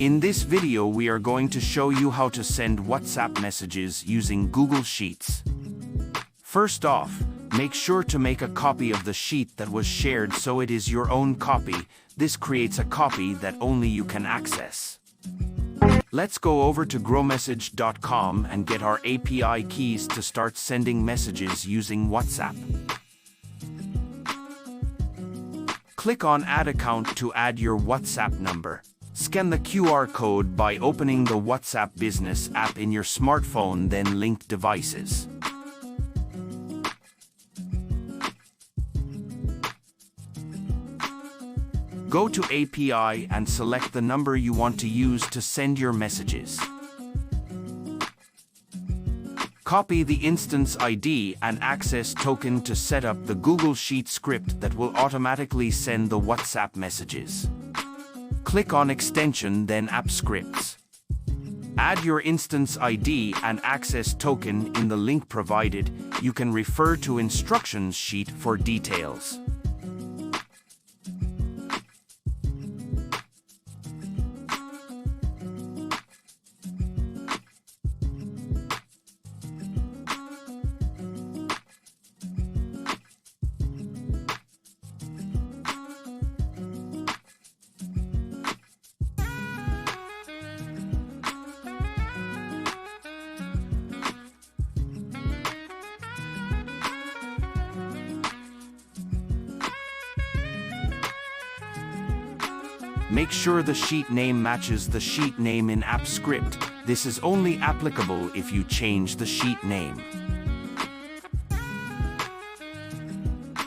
In this video we are going to show you how to send WhatsApp messages using Google Sheets. First off, make sure to make a copy of the sheet that was shared so it is your own copy. This creates a copy that only you can access. Let's go over to growmessage.com and get our API keys to start sending messages using WhatsApp. Click on Add Account to add your WhatsApp number. Scan the QR code by opening the WhatsApp Business app in your smartphone, then link devices. Go to API and select the number you want to use to send your messages. Copy the instance ID and access token to set up the Google Sheet script that will automatically send the WhatsApp messages. Click on Extension, then App Scripts. Add your instance ID and access token in the link provided. You can refer to instructions sheet for details. Make sure the sheet name matches the sheet name in App Script. This is only applicable if you change the sheet name.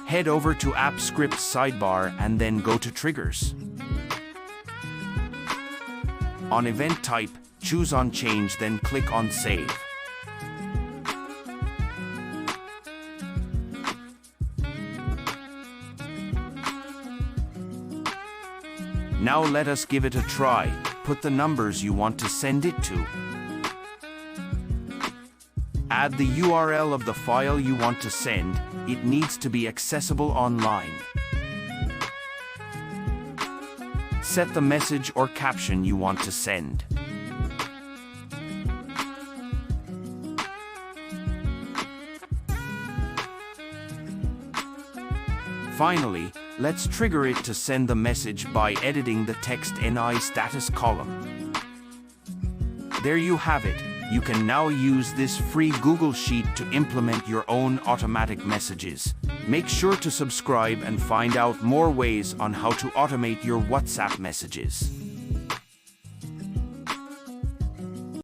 Head over to App Script sidebar and then go to Triggers. On Event Type, choose on Change, then click on Save. Now let us give it a try. Put the numbers you want to send it to. Add the URL of the file you want to send. It needs to be accessible online. Set the message or caption you want to send. Finally, let's trigger it to send the message by editing the text NI status column. There you have it. You can now use this free Google Sheet to implement your own automatic messages. Make sure to subscribe and find out more ways on how to automate your WhatsApp messages.